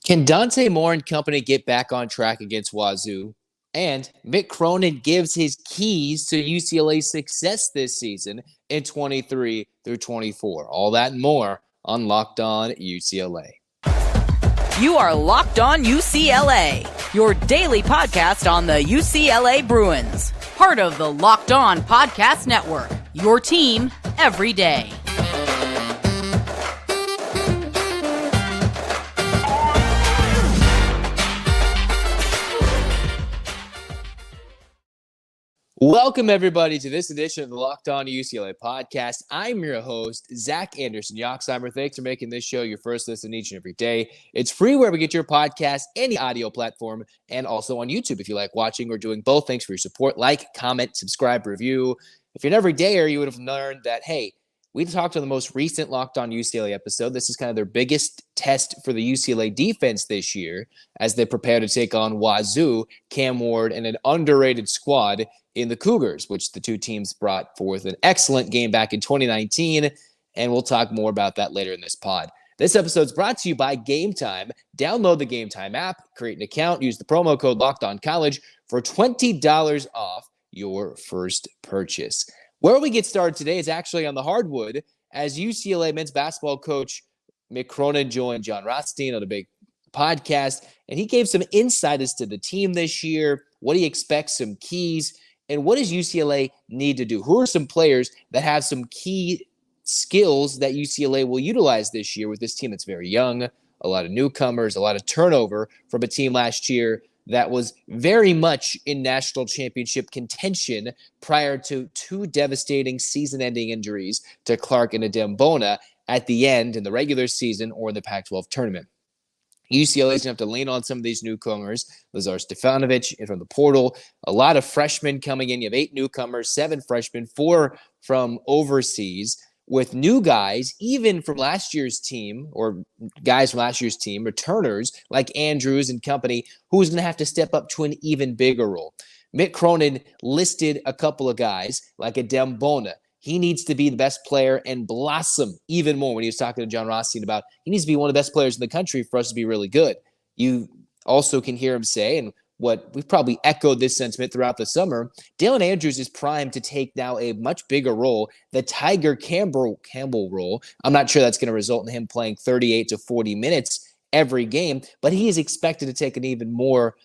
Can Dante Moore and company get back on track against Wazoo? And Mick Cronin gives his keys to UCLA's success this season in 23 through 24. All that and more on Locked On UCLA. You are Locked On UCLA, your daily podcast on the UCLA Bruins. Part of the Locked On Podcast Network, your team every day. Welcome, everybody, to this edition of the Locked On UCLA podcast. I'm your host, Zach Anderson-Yoxsimer. Thanks for making this show your first listen each and every day. It's free wherever you get your podcast, any audio platform, and also on YouTube if you like watching or doing both. Thanks for your support. Like, comment, subscribe, review. If you're an everydayer, you would have learned that, hey, we talked on the most recent Locked On UCLA episode. This is kind of their biggest test for the UCLA defense this year as they prepare to take on Wazoo, Cam Ward, and an underrated squad in the Cougars, which the two teams brought forth an excellent game back in 2019, and we'll talk more about that later in this pod. This episode is brought to you by Game Time. Download the Game Time app, create an account, use the promo code LOCKEDONCollege for $20 off your first purchase. Where we get started today is actually on the hardwood, as UCLA men's basketball coach Mick Cronin joined Jon Rothstein on a big podcast, and he gave some insight as to the team this year, what he expects, some keys, and what does UCLA need to do? Who are some players that have some key skills that UCLA will utilize this year with this team that's very young, a lot of newcomers, a lot of turnover from a team last year that was very much in national championship contention prior to two devastating season-ending injuries to Clark and Aday Mara at the end in the regular season or in the Pac-12 tournament. UCLA is going to have to lean on some of these newcomers. Lazar Stefanovic from the portal. A lot of freshmen coming in. You have 8 newcomers, 7 freshmen, 4 from overseas. With new guys, even from last year's team, or guys from last year's team, returners like Andrews and company, who's going to have to step up to an even bigger role. Mick Cronin listed a couple of guys like Aday Mara. He needs to be the best player and blossom even more when he was talking to Jon Rothstein about he needs to be one of the best players in the country for us to be really good. You also can hear him say, and what we've probably echoed this sentiment throughout the summer, Dalen Andrews is primed to take now a much bigger role, the Tiger Campbell role. I'm not sure that's going to result in him playing 38 to 40 minutes every game, but he is expected to take an even more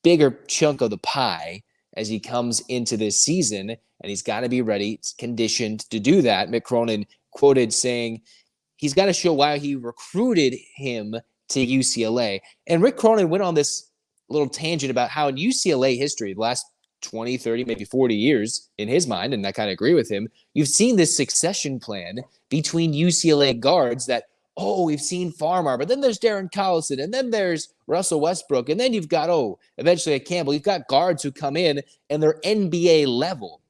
bigger chunk of the pie as he comes into this season, and he's got to be ready, conditioned to do that. Mick Cronin quoted saying he's got to show why he recruited him to UCLA. And Mick Cronin went on this little tangent about how in UCLA history, the last 20, 30, maybe 40 years in his mind, and I kind of agree with him, you've seen this succession plan between UCLA guards that, we've seen Farmar, but then there's Darren Collison, and then there's Russell Westbrook, and then you've got, eventually a Campbell. You've got guards who come in and they're NBA level.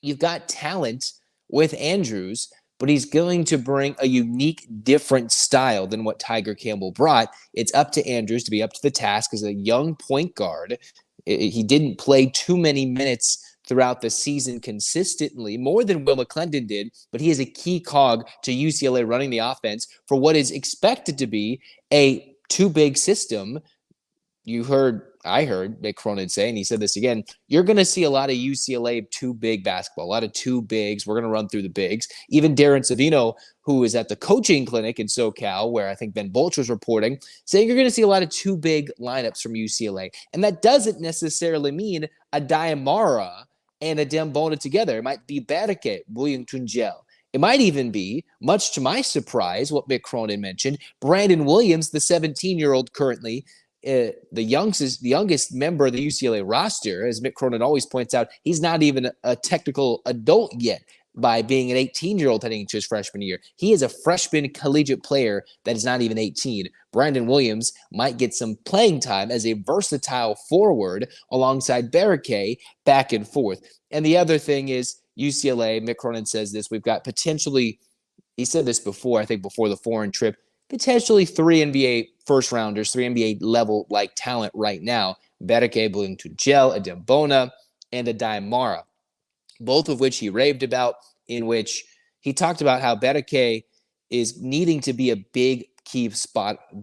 You've got talent with Andrews, but he's going to bring a unique, different style than what Tiger Campbell brought. It's up to Andrews to be up to the task as a young point guard. He didn't play too many minutes throughout the season consistently, more than Will McClendon did, but he is a key cog to UCLA running the offense for what is expected to be a two-big system. I heard Mick Cronin say, and he said this again, you're going to see a lot of UCLA two-big basketball, a lot of two bigs. We're going to run through the bigs. Even Darren Savino, who is at the coaching clinic in SoCal, where I think Ben Bolch was reporting, saying you're going to see a lot of two-big lineups from UCLA. And that doesn't necessarily mean Aday Mara and Aday Mara together. It might be Dante, William Tunjel. It might even be, much to my surprise, what Mick Cronin mentioned, Brandon Williams, the 17-year-old currently, the youngest member of the UCLA roster. As Mick Cronin always points out, he's not even a technical adult yet by being an 18-year-old heading into his freshman year. He is a freshman collegiate player that is not even 18. Brandon Williams might get some playing time as a versatile forward alongside Barriquet back and forth. And the other thing is UCLA, Mick Cronin says this, we've got potentially, he said this before, I think before the foreign trip, potentially 3 NBA first rounders, 3 NBA level like talent right now. Barriquet, William Tunjel, Aday Mara, and Aday Mara. Both of which he raved about, in which he talked about how Barriquet is needing to be a big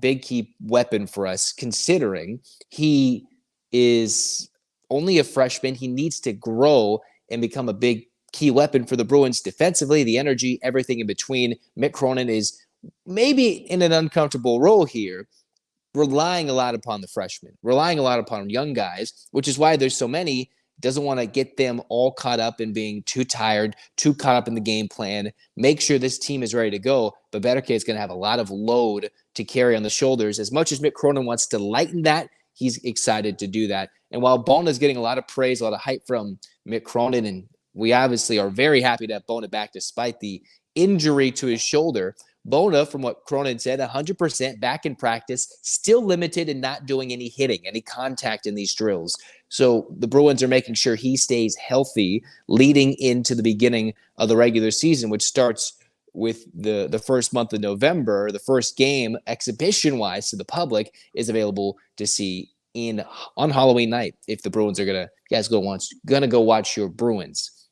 big key weapon for us, considering he is only a freshman. He needs to grow and become a big key weapon for the Bruins defensively, the energy, everything in between. Mick Cronin is maybe in an uncomfortable role here, relying a lot upon the freshmen, relying a lot upon young guys, which is why there's so many. Doesn't want to get them all caught up in being too tired, too caught up in the game plan. Make sure this team is ready to go. But Bederke is going to have a lot of load to carry on the shoulders. As much as Mick Cronin wants to lighten that, he's excited to do that. And while Bona is getting a lot of praise, a lot of hype from Mick Cronin, and we obviously are very happy to have Bona back despite the injury to his shoulder, Bona, from what Cronin said, 100% back in practice, still limited and not doing any hitting, any contact in these drills. So the Bruins are making sure he stays healthy leading into the beginning of the regular season, which starts with the first month of November. The first game, exhibition-wise to the public, is available to see on Halloween night if the Bruins are going to go watch your Bruins.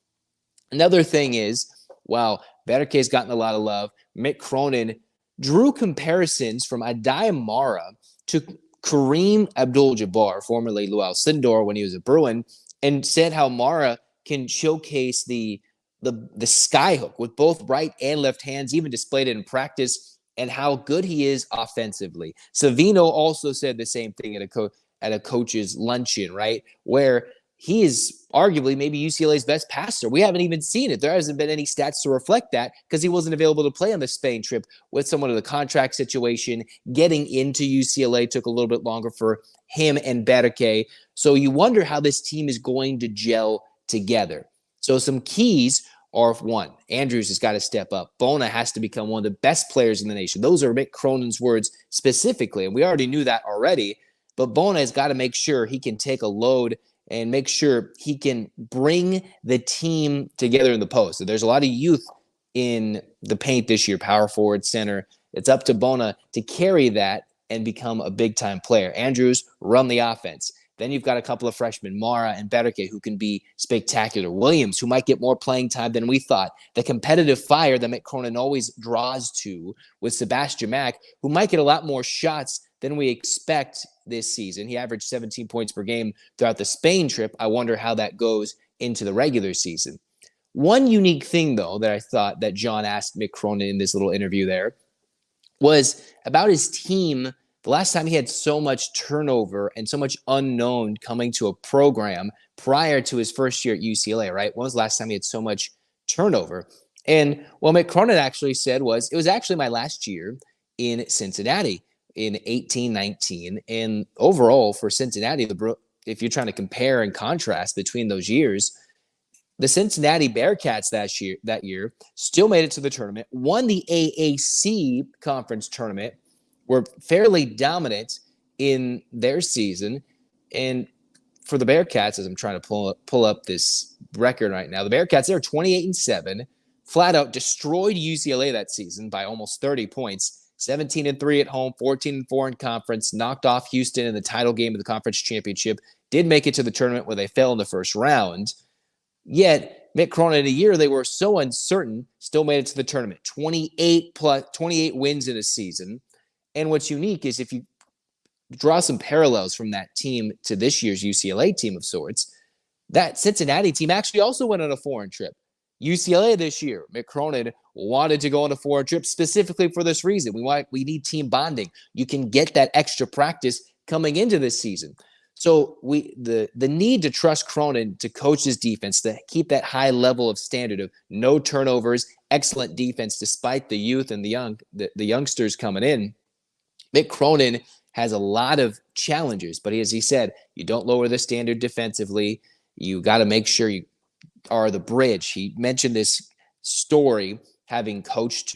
Another thing is, wow, Bederke's gotten a lot of love. Mick Cronin drew comparisons from Aday Mara to Kareem Abdul-Jabbar, formerly Lou Alcindor when he was a Bruin, and said how Mara can showcase the skyhook with both right and left hands, even displayed it in practice, and how good he is offensively. Savino also said the same thing at a coach's luncheon, right, where he is arguably maybe UCLA's best passer. We haven't even seen it. There hasn't been any stats to reflect that because he wasn't available to play on the Spain trip with someone of the contract situation. Getting into UCLA took a little bit longer for him and Bederke. So you wonder how this team is going to gel together. So some keys are, one, Andrews has got to step up. Bona has to become one of the best players in the nation. Those are Mick Cronin's words specifically, and we already knew that already. But Bona has got to make sure he can take a load and make sure he can bring the team together in the post. So there's a lot of youth in the paint this year, power forward, center. It's up to Bona to carry that and become a big-time player. Andrews, run the offense. Then you've got a couple of freshmen, Mara and Bederke, who can be spectacular. Williams, who might get more playing time than we thought. The competitive fire that Mick Cronin always draws to with Sebastian Mack, who might get a lot more shots than we expect this season. He averaged 17 points per game throughout the Spain trip. I wonder how that goes into the regular season. One unique thing, though, that I thought that Jon asked Mick Cronin in this little interview there was about his team. The last time he had so much turnover and so much unknown coming to a program prior to his first year at UCLA, right? When was the last time he had so much turnover? And what Mick Cronin actually said was, it was actually my last year in Cincinnati in 18-19. And overall for Cincinnati, if you're trying to compare and contrast between those years, the Cincinnati Bearcats that year still made it to the tournament, won the AAC conference tournament, were fairly dominant in their season. And for the Bearcats, as I'm trying to pull up this record right now, the Bearcats, they're 28-7, flat out destroyed UCLA that season by almost 30 points. 17-3 at home, 14-4 in conference, knocked off Houston in the title game of the conference championship, did make it to the tournament where they fell in the first round. Yet, Mick Cronin, in a year they were so uncertain, still made it to the tournament. 28 wins in a season. And what's unique is if you draw some parallels from that team to this year's UCLA team of sorts, that Cincinnati team actually also went on a foreign trip. UCLA this year, Mick Cronin wanted to go on a foreign trip specifically for this reason. We need team bonding. You can get that extra practice coming into this season. So the need to trust Cronin to coach his defense, to keep that high level of standard of no turnovers, excellent defense despite the youth and the youngsters coming in. Mick Cronin has a lot of challenges, but as he said, you don't lower the standard defensively. You got to make sure you are the bridge. He mentioned this story, having coached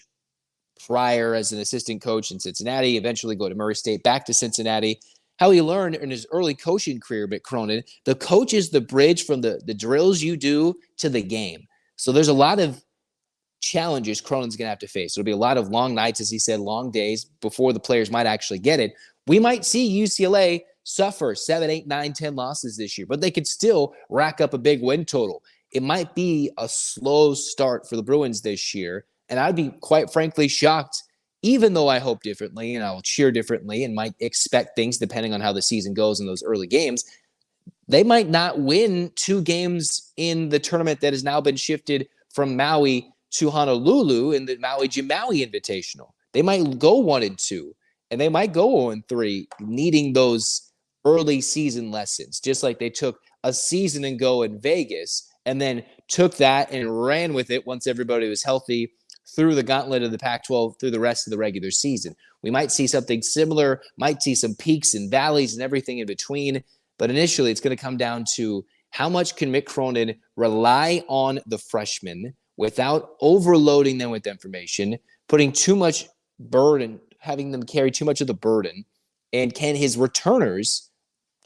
prior as an assistant coach in Cincinnati, eventually go to Murray State, back to Cincinnati, how he learned in his early coaching career, Mick Cronin, the coach is the bridge from the drills you do to the game. So there's a lot of challenges Cronin's going to have to face. It'll be a lot of long nights, as he said, long days before the players might actually get it. We might see UCLA suffer 7, 8, 9, 10 losses this year, but they could still rack up a big win total. It might be a slow start for the Bruins this year, and I'd be quite frankly shocked even though I hope differently and I'll cheer differently and might expect things depending on how the season goes in those early games, they might not win 2 games in the tournament that has now been shifted from Maui to Honolulu in the Maui Invitational. They might go 1-2, and they might go 0-3, needing those early season lessons, just like they took a season and go in Vegas and then took that and ran with it once everybody was healthy through the gauntlet of the Pac-12 through the rest of the regular season. We might see something similar, might see some peaks and valleys and everything in between. But initially, it's going to come down to how much can Mick Cronin rely on the freshmen without overloading them with information, putting too much burden, having them carry too much of the burden, and can his returners,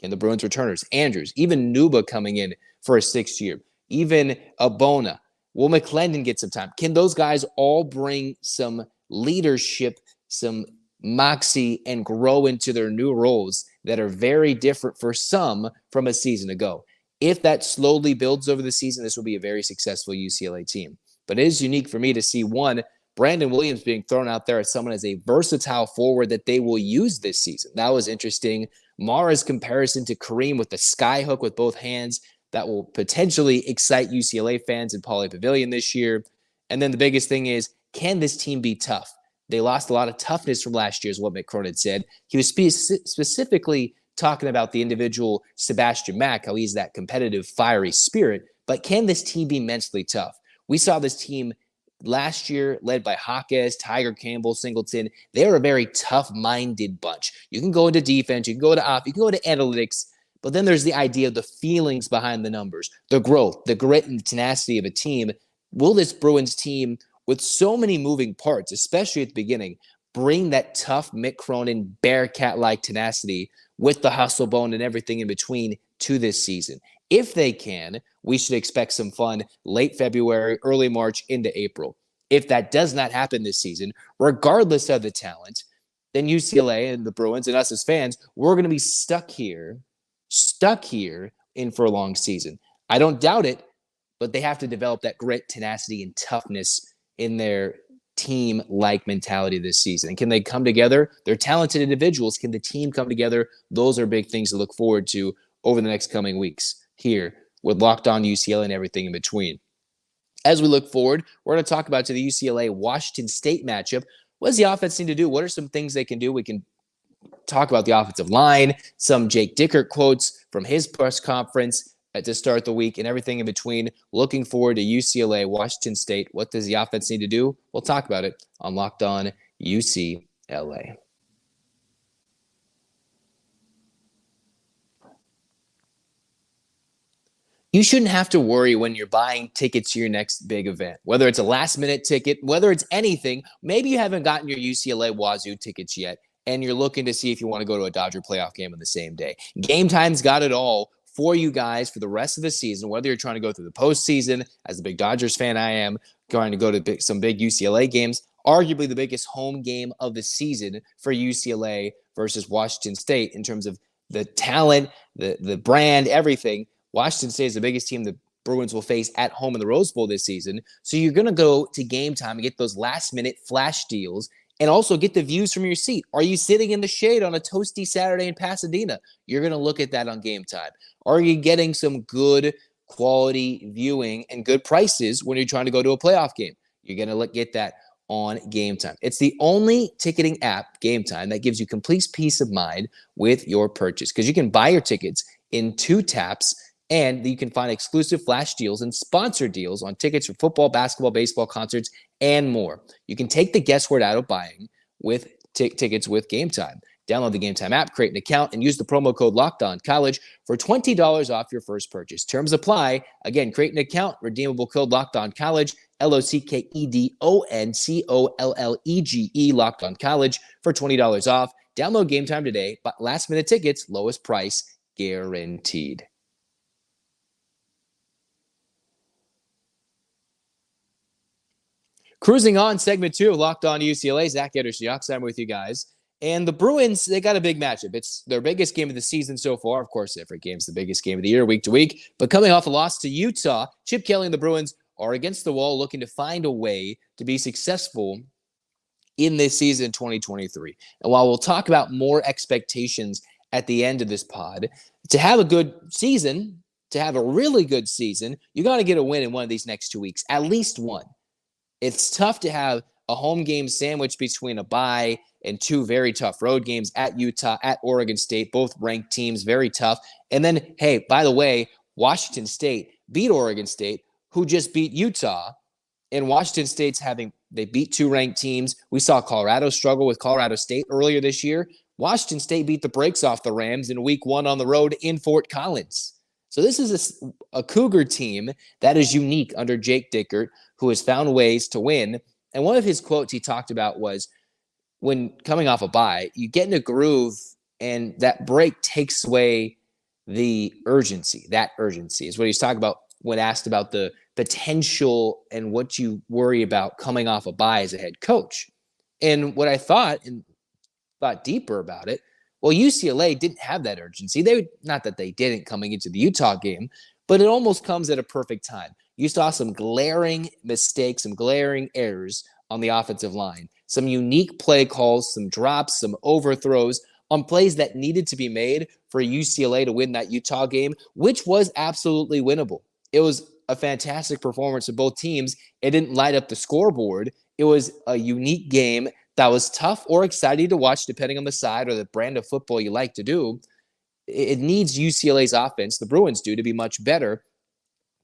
can the Bruins returners, Andrews, even Nuba coming in for a 6th year, even Abona, will McClendon get some time? Can those guys all bring some leadership, some moxie, and grow into their new roles that are very different for some from a season ago? If that slowly builds over the season, this will be a very successful UCLA team. But it is unique for me to see, one, Brandon Williams being thrown out there as someone as a versatile forward that they will use this season. That was interesting. Mara's comparison to Kareem with the skyhook with both hands, that will potentially excite UCLA fans in Pauley Pavilion this year. And then the biggest thing is, can this team be tough? They lost a lot of toughness from last year, is what Mick Cronin said. He was specifically talking about the individual Sebastian Mack, how he's that competitive, fiery spirit. But can this team be mentally tough? We saw this team last year led by Hawkes, Tiger Campbell, Singleton. They are a very tough-minded bunch. You can go into defense, you can go to off, you can go to analytics, but then there's the idea of the feelings behind the numbers, the growth, the grit and tenacity of a team. Will this Bruins team, with so many moving parts, especially at the beginning, bring that tough Mick Cronin Bearcat-like tenacity with the hustle bone and everything in between to this season? If they can, we should expect some fun late February, early March into April. If that does not happen this season, regardless of the talent, then UCLA and the Bruins and us as fans, we're going to be stuck here in for a long season. I don't doubt it, but they have to develop that grit, tenacity, and toughness in their team-like mentality this season. And can they come together? They're talented individuals. Can the team come together? Those are big things to look forward to over the next coming weeks here with Locked On UCLA and everything in between. As we look forward, we're going to talk about the UCLA-Washington State matchup. What does the offense need to do? What are some things they can do? We can talk about the offensive line, some Jake Dickert quotes from his press conference to start the week, and everything in between. Looking forward to UCLA, Washington State. What does the offense need to do? We'll talk about it on Locked On UCLA. You shouldn't have to worry when you're buying tickets to your next big event, whether it's a last-minute ticket, whether it's anything. Maybe you haven't gotten your UCLA Wazoo tickets yet, and you're looking to see if you want to go to a Dodger playoff game on the same day. Game Time's got it all for you guys for the rest of the season, whether you're trying to go through the postseason, as a big Dodgers fan I am, going to go to some big UCLA games, arguably the biggest home game of the season for UCLA versus Washington State in terms of the talent, the brand, everything. Washington State is the biggest team the Bruins will face at home in the Rose Bowl this season. So you're going to go to Game Time and get those last-minute flash deals and also get the views from your seat. Are you sitting in the shade on a toasty Saturday in Pasadena? You're going to look at that on Game Time. Are you getting some good quality viewing and good prices when you're trying to go to a playoff game? You're going to get that on Game Time. It's the only ticketing app, Game Time, that gives you complete peace of mind with your purchase, because you can buy your tickets in 2 taps, and you can find exclusive flash deals and sponsored deals on tickets for football, basketball, baseball, concerts, and more. You can take the guesswork out of buying with tickets with Game Time. Download the Game Time app, create an account, and use the promo code LOCKEDONCollege for $20 off your first purchase. Terms apply. Again, create an account, redeemable code LOCKEDONCollege, LOCKEDONCOLLEGE, Locked On College for $20 off. Download Game Time today, but last-minute tickets, lowest price guaranteed. Cruising on, segment 2 of Locked On UCLA. Zach Anderson-Yoxsimer with you guys. And the Bruins, they got a big matchup. It's their biggest game of the season so far. Of course, every game's the biggest game of the year, week to week. But coming off a loss to Utah, Chip Kelly and the Bruins are against the wall looking to find a way to be successful in this season 2023. And while we'll talk about more expectations at the end of this pod, to have a good season, to have a really good season, you got to get a win in one of these next 2 weeks, at least one. It's tough to have a home game sandwich between a bye and two very tough road games at Utah, at Oregon State, both ranked teams, very tough. And then, hey, by the way, Washington State beat Oregon State, who just beat Utah. And Washington State's they beat two ranked teams. We saw Colorado struggle with Colorado State earlier this year. Washington State beat the brakes off the Rams in week 1 on the road in Fort Collins. So this is a Cougar team that is unique under Jake Dickert, who has found ways to win. And one of his quotes he talked about was, when coming off a bye, you get in a groove and that break takes away the urgency. That urgency is what he's talking about when asked about the potential and what you worry about coming off a bye as a head coach. And what I thought deeper about it, well, UCLA didn't have that urgency. Not that they didn't coming into the Utah game, but it almost comes at a perfect time. You saw some glaring mistakes, some glaring errors on the offensive line, some unique play calls, some drops, some overthrows on plays that needed to be made for UCLA to win that Utah game, which was absolutely winnable. It was a fantastic performance of both teams. It didn't light up the scoreboard. It was a unique game that was tough or exciting to watch, depending on the side or the brand of football you like to do. It needs UCLA's offense, the Bruins do, to be much better.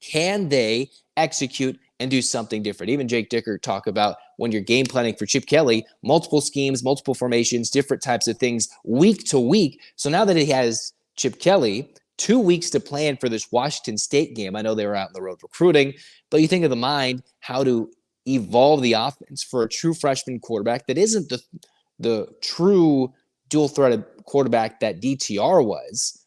Can they execute and do something different? Even Jake Dickert talk about when you're game planning for Chip Kelly, multiple schemes, multiple formations, different types of things week to week. So now that he has Chip Kelly, 2 weeks to plan for this Washington State game. I know they were out on the road recruiting, but you think of the mind, how to evolve the offense for a true freshman quarterback that isn't the true dual-threated quarterback that DTR was.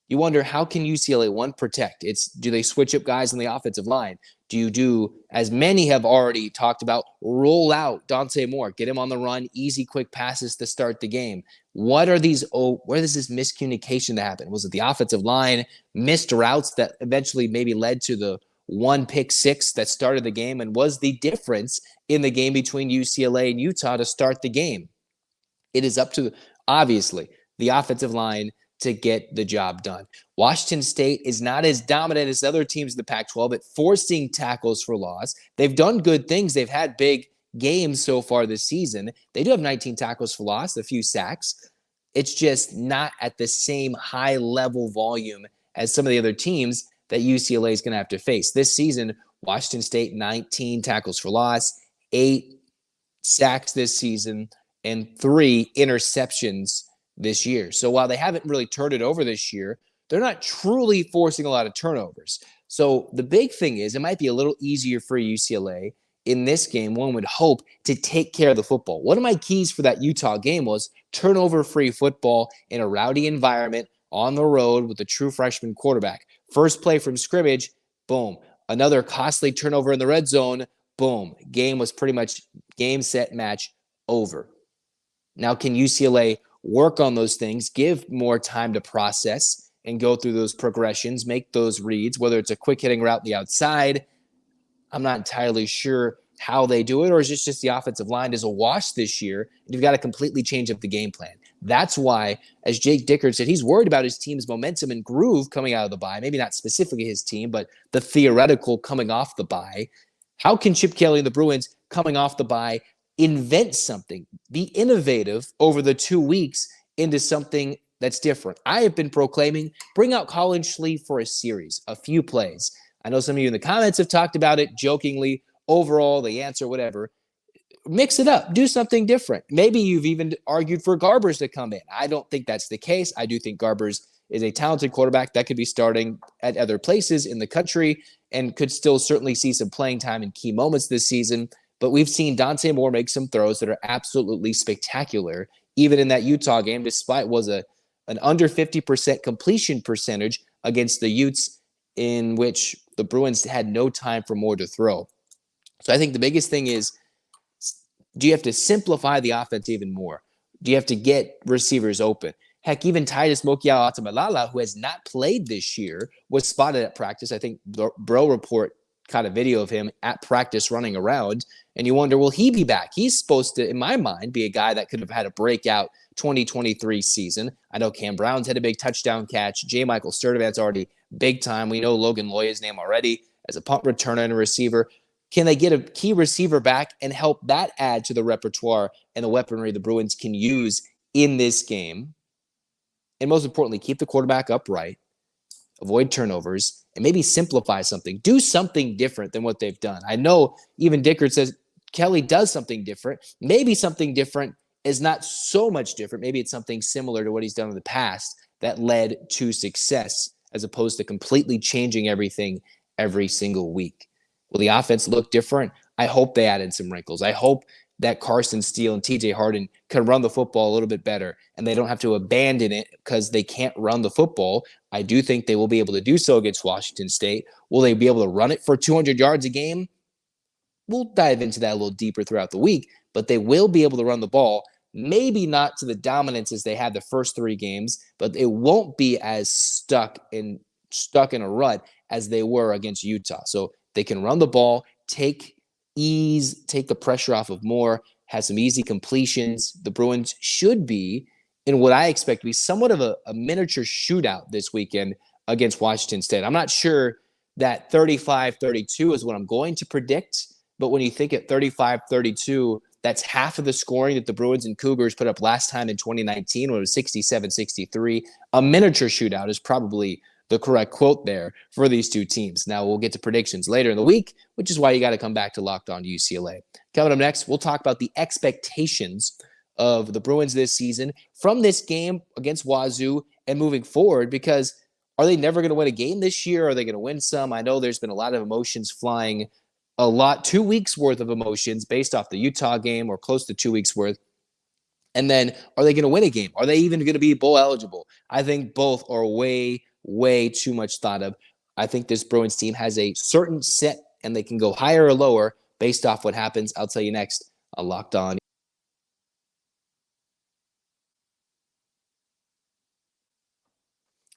You wonder, how can UCLA, one, protect? Do they switch up guys on the offensive line? Do you do, as many have already talked about, roll out Dante Moore, get him on the run, easy, quick passes to start the game? Where does this miscommunication that happen? Was it the offensive line, missed routes that eventually maybe led to the one pick six that started the game and was the difference in the game between UCLA and Utah to start the game? It is up to, obviously, the offensive line to get the job done. Washington State is not as dominant as other teams in the Pac-12 at forcing tackles for loss. They've done good things. They've had big games so far this season. They do have 19 tackles for loss, a few sacks. It's just not at the same high level volume as some of the other teams that UCLA is going to have to face. This season, Washington State, 19 tackles for loss, 8 sacks this season, and 3 interceptions this year. So while they haven't really turned it over this year, they're not truly forcing a lot of turnovers. So the big thing is, it might be a little easier for UCLA in this game, one would hope, to take care of the football. One of my keys for that Utah game was turnover-free football in a rowdy environment on the road with a true freshman quarterback. First play from scrimmage, boom. Another costly turnover in the red zone, boom. Game was pretty much game, set, match, over. Now, can UCLA work on those things, give more time to process and go through those progressions, make those reads, whether it's a quick hitting route on the outside? I'm not entirely sure how they do it, or is it just the offensive line is a wash this year, and you've got to completely change up the game plan? That's why, as Jake Dickert said, he's worried about his team's momentum and groove coming out of the bye. Maybe not specifically his team, but the theoretical coming off the bye. How can Chip Kelly and the Bruins coming off the bye invent something, be innovative over the 2 weeks into something that's different? I have been proclaiming, bring out Colin Schlee for a series, a few plays. I know some of you in the comments have talked about it jokingly, overall, the answer, whatever. Mix it up. Do something different. Maybe you've even argued for Garbers to come in. I don't think that's the case. I do think Garbers is a talented quarterback that could be starting at other places in the country and could still certainly see some playing time in key moments this season. But we've seen Dante Moore make some throws that are absolutely spectacular, even in that Utah game, despite an under 50% completion percentage against the Utes, in which the Bruins had no time for Moore to throw. So I think the biggest thing is, do you have to simplify the offense even more? Do you have to get receivers open? Heck, even Titus Mokiao-Atamalala, who has not played this year, was spotted at practice. I think Bro Report caught a video of him at practice running around, and you wonder, will he be back? He's supposed to, in my mind, be a guy that could have had a breakout 2023 season. I know Cam Brown's had a big touchdown catch. J. Michael Sturdivant's already big time. We know Logan Loya's name already as a punt returner and a receiver. Can they get a key receiver back and help that add to the repertoire and the weaponry the Bruins can use in this game? And most importantly, keep the quarterback upright, avoid turnovers, and maybe simplify something. Do something different than what they've done. I know even Dickert says Kelly does something different. Maybe something different is not so much different. Maybe it's something similar to what he's done in the past that led to success, as opposed to completely changing everything every single week. Will the offense look different? I hope they added some wrinkles. I hope that Carson Steele and TJ Harden can run the football a little bit better and they don't have to abandon it because they can't run the football. I do think they will be able to do so against Washington State. Will they be able to run it for 200 yards a game? We'll dive into that a little deeper throughout the week, but they will be able to run the ball. Maybe not to the dominance as they had the first 3 games, but it won't be as stuck in a rut as they were against Utah. So they can run the ball, take the pressure off of Moore, have some easy completions. The Bruins should be in what I expect to be somewhat of a miniature shootout this weekend against Washington State. I'm not sure that 35-32 is what I'm going to predict, but when you think at 35-32, that's half of the scoring that the Bruins and Cougars put up last time in 2019 when it was 67-63. A miniature shootout is probably the correct quote there for these two teams. Now we'll get to predictions later in the week, which is why you got to come back to Locked On UCLA. Coming up next, we'll talk about the expectations of the Bruins this season from this game against Wazoo and moving forward, because are they never going to win a game this year? Are they going to win some? I know there's been a lot of emotions flying, 2 weeks worth of emotions based off the Utah game, or close to 2 weeks worth. And then are they going to win a game? Are they even going to be bowl eligible? I think both are way too much thought of. I think this Bruins team has a certain set and they can go higher or lower based off what happens. I'll tell you next on Locked On.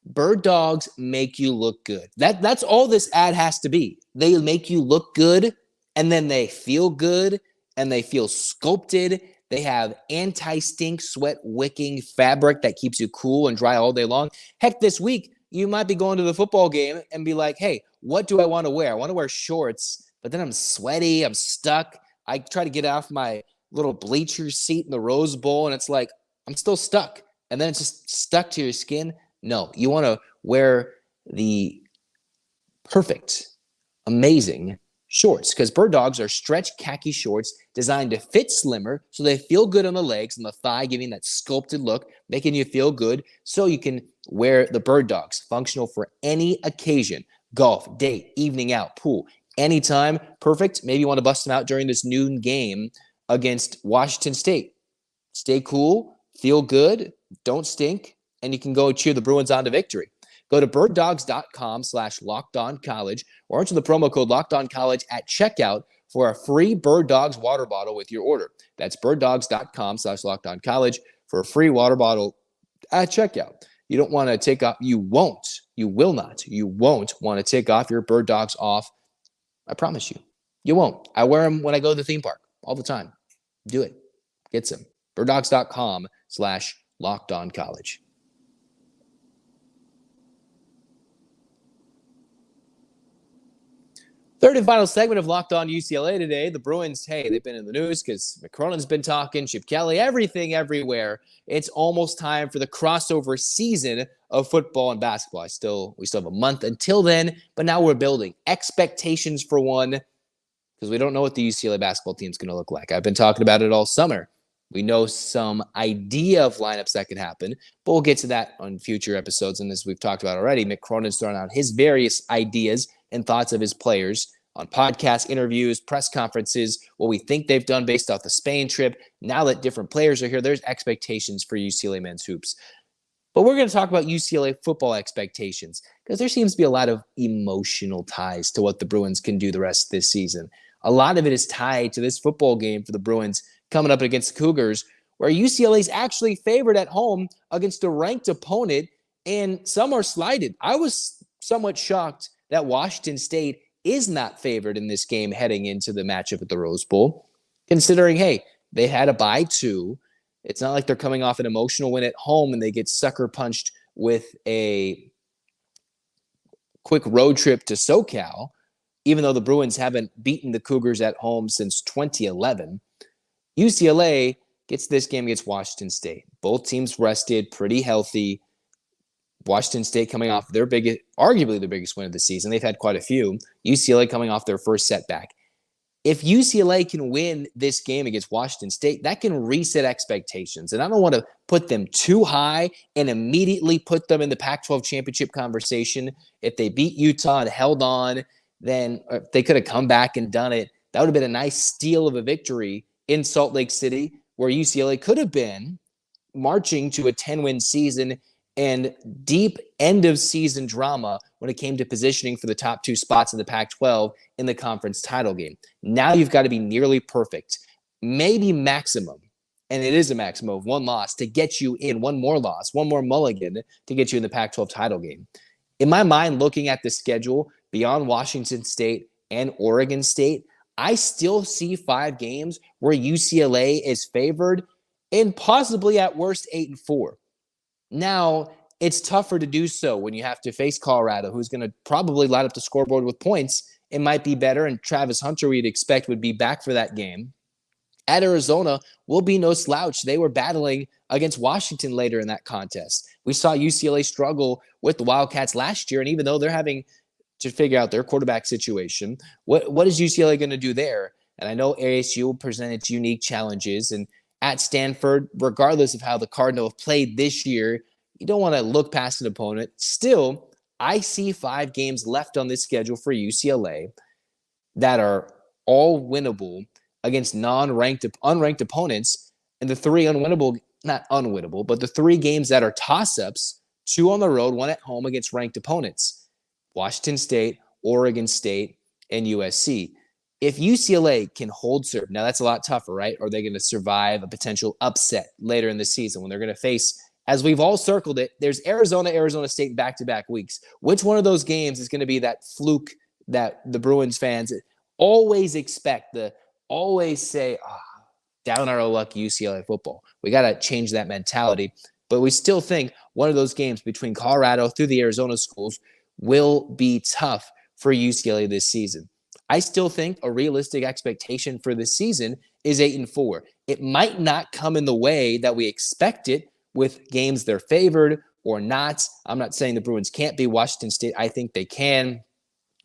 Bird dogs make you look good. That's all this ad has to be. They make you look good, and then they feel good, and they feel sculpted. They have anti-stink, sweat-wicking fabric that keeps you cool and dry all day long. Heck, this week, you might be going to the football game and be like, hey, what do I want to wear? I want to wear shorts, but then I'm sweaty, I'm stuck. I try to get off my little bleacher seat in the Rose Bowl, and it's like, I'm still stuck. And then it's just stuck to your skin. No, you want to wear the perfect, amazing shorts, because Bird Dogs are stretch khaki shorts designed to fit slimmer so they feel good on the legs and the thigh, giving that sculpted look, making you feel good so you can wear the Bird Dogs. Functional for any occasion: golf, date, evening out, pool, anytime. Perfect. Maybe you want to bust them out during this noon game against Washington State. Stay cool, feel good, don't stink, and you can go cheer the Bruins on to victory. Go to birddogs.com/lockedoncollege or enter the promo code LockedOnCollege at checkout for a free Bird Dogs water bottle with your order. That's birddogs.com/lockedoncollege for a free water bottle at checkout. You don't want to take off. You won't want to take off your Bird Dogs off. I promise you. You won't. I wear them when I go to the theme park all the time. Do it. Get some. birddogs.com/lockedoncollege. Third and final segment of Locked On UCLA today. The Bruins, hey, they've been in the news because Mick Cronin's been talking, Chip Kelly, everything, everywhere. It's almost time for the crossover season of football and basketball. We still have a month until then, but now we're building expectations for one, because we don't know what the UCLA basketball team's going to look like. I've been talking about it all summer. We know some idea of lineups that could happen, but we'll get to that on future episodes. And as we've talked about already, Mick Cronin's thrown out his various ideas and thoughts of his players on podcasts, interviews, press conferences, what we think they've done based off the Spain trip. Now that different players are here, there's expectations for UCLA men's hoops. But we're going to talk about UCLA football expectations, because there seems to be a lot of emotional ties to what the Bruins can do the rest of this season. A lot of it is tied to this football game for the Bruins coming up against the Cougars, where UCLA is actually favored at home against a ranked opponent, and some are slighted. I was somewhat shocked that Washington State is not favored in this game heading into the matchup at the Rose Bowl, considering, hey, they had a bye too. It's not like they're coming off an emotional win at home and they get sucker punched with a quick road trip to SoCal, even though the Bruins haven't beaten the Cougars at home since 2011. UCLA gets this game against Washington State. Both teams rested, pretty healthy. Washington State coming off their biggest, arguably the biggest win of the season. They've had quite a few. UCLA coming off their first setback. If UCLA can win this game against Washington State, that can reset expectations. And I don't want to put them too high and immediately put them in the Pac-12 championship conversation. If they beat Utah and held on, then if they could have come back and done it. That would have been a nice steal of a victory in Salt Lake City, where UCLA could have been marching to a 10-win season and deep end-of-season drama when it came to positioning for the top two spots in the Pac-12 in the conference title game. Now you've got to be nearly perfect, maybe maximum, and it is a maximum of one loss to get you in, one more loss, one more mulligan to get you in the Pac-12 title game. In my mind, looking at the schedule beyond Washington State and Oregon State, I still see 5 games where UCLA is favored and possibly at worst 8-4. Now, it's tougher to do so when you have to face Colorado, who's going to probably light up the scoreboard with points. It might be better, and Travis Hunter, we'd expect, would be back for that game. At Arizona, will be no slouch. They were battling against Washington later in that contest. We saw UCLA struggle with the Wildcats last year, and even though they're having to figure out their quarterback situation, what is UCLA going to do there? And I know ASU will present its unique challenges, and at Stanford, regardless of how the Cardinals have played this year, you don't want to look past an opponent. Still, I see 5 games left on this schedule for UCLA that are all winnable against unranked opponents, and the 3 not unwinnable, but the 3 games that are toss-ups, 2 on the road, 1 at home against ranked opponents: Washington State, Oregon State, and USC. If UCLA can hold serve, now that's a lot tougher, right? Are they going to survive a potential upset later in the season when they're going to face, as we've all circled it, there's Arizona State back-to-back weeks. Which one of those games is going to be that fluke that the Bruins fans always expect, always say, down our luck UCLA football? We got to change that mentality. But we still think one of those games between Colorado through the Arizona schools will be tough for UCLA this season. I still think a realistic expectation for this season is 8-4. It might not come in the way that we expect it with games they're favored or not. I'm not saying the Bruins can't be Washington State. I think they can.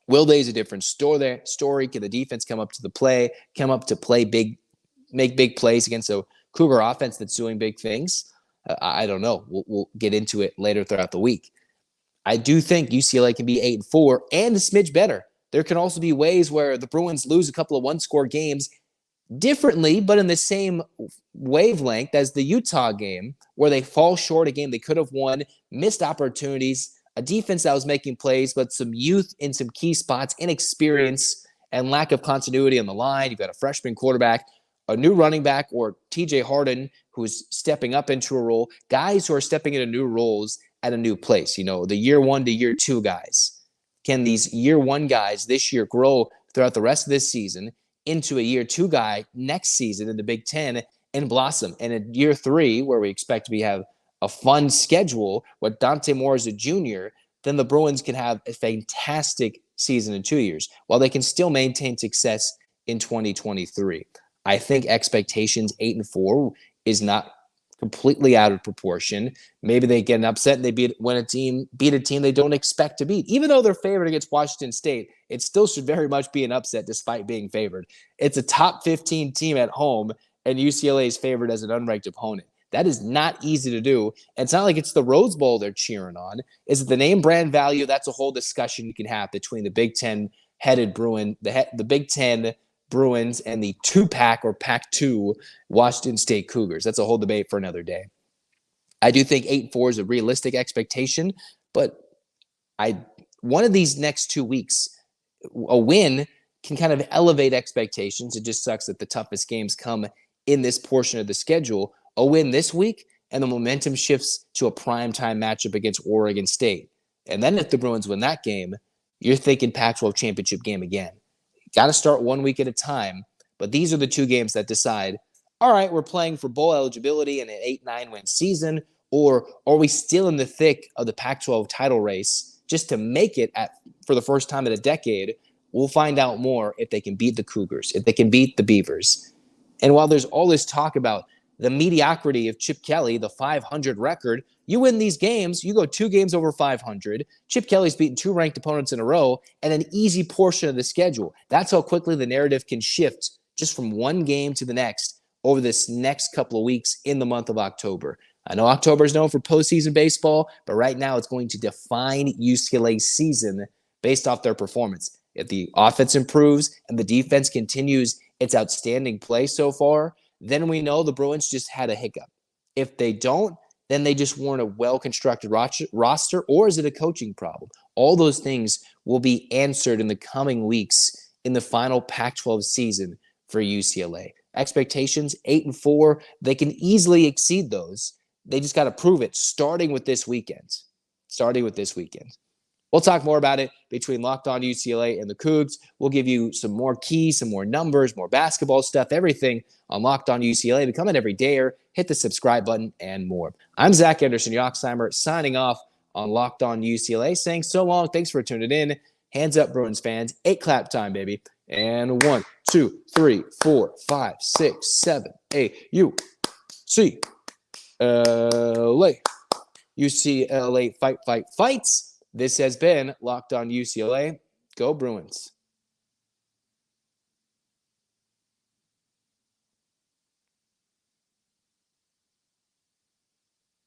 Will Day's a different story. Can the defense come up to play big, make big plays against a Cougar offense that's doing big things? I don't know. We'll get into it later throughout the week. I do think UCLA can be 8-4 and a smidge better. There can also be ways where the Bruins lose a couple of one-score games differently, but in the same wavelength as the Utah game, where they fall short a game they could have won, missed opportunities, a defense that was making plays, but some youth in some key spots, inexperience, and lack of continuity on the line. You've got a freshman quarterback, a new running back, or TJ Harden, who's stepping up into a role, guys who are stepping into new roles at a new place, the year 1 to year 2 guys. Can these year 1 guys this year grow throughout the rest of this season into a year 2 guy next season in the Big Ten and blossom? And in year 3, where we expect to have a fun schedule with Dante Moore as a junior, then the Bruins can have a fantastic season in 2 years, while they can still maintain success in 2023. I think expectations 8-4 is not completely out of proportion. Maybe they get an upset and they beat a team they don't expect to beat. Even though they're favored against Washington State, it still should very much be an upset despite being favored. It's a top 15 team at home, and UCLA is favored as an unranked opponent. That is not easy to do. And it's not like it's the Rose Bowl they're cheering on. Is it the name brand value? That's a whole discussion you can have between the Big Ten headed Bruin, the Big Ten Bruins and the 2-pack or Pac-2 Washington State Cougars. That's a whole debate for another day. I do think 8-4 is a realistic expectation, but one of these next 2 weeks, a win can kind of elevate expectations. It just sucks that the toughest games come in this portion of the schedule. A win this week, and the momentum shifts to a primetime matchup against Oregon State. And then if the Bruins win that game, you're thinking Pac-12 championship game again. Got to start 1 week at a time, but these are the two games that decide, all right, we're playing for bowl eligibility in an 8-9 win season, or are we still in the thick of the Pac-12 title race just to make it for the first time in a decade? We'll find out more if they can beat the Cougars, if they can beat the Beavers. And while there's all this talk about the mediocrity of Chip Kelly, the 500 record, you win these games, you go 2 games over 500. Chip Kelly's beaten 2 ranked opponents in a row and an easy portion of the schedule. That's how quickly the narrative can shift just from one game to the next over this next couple of weeks in the month of October. I know October is known for postseason baseball, but right now it's going to define UCLA's season based off their performance. If the offense improves and the defense continues its outstanding play so far, then we know the Bruins just had a hiccup. If they don't, then they just weren't a well-constructed roster, or is it a coaching problem? All those things will be answered in the coming weeks in the final Pac-12 season for UCLA. Expectations, 8-4, they can easily exceed those. They just got to prove it, starting with this weekend. We'll talk more about it between Locked On UCLA and the Cougs. We'll give you some more keys, some more numbers, more basketball stuff, everything on Locked On UCLA. Become an everydayer, hit the subscribe button, and more. I'm Zach Anderson-Yoxsimer signing off on Locked On UCLA, saying so long. Thanks for tuning in. Hands up, Bruins fans. 8 clap time, baby. And 1, 2, 3, 4, 5, 6, 7, 8. UCLA. UCLA fight, fight, fights. This has been Locked On UCLA. Go Bruins.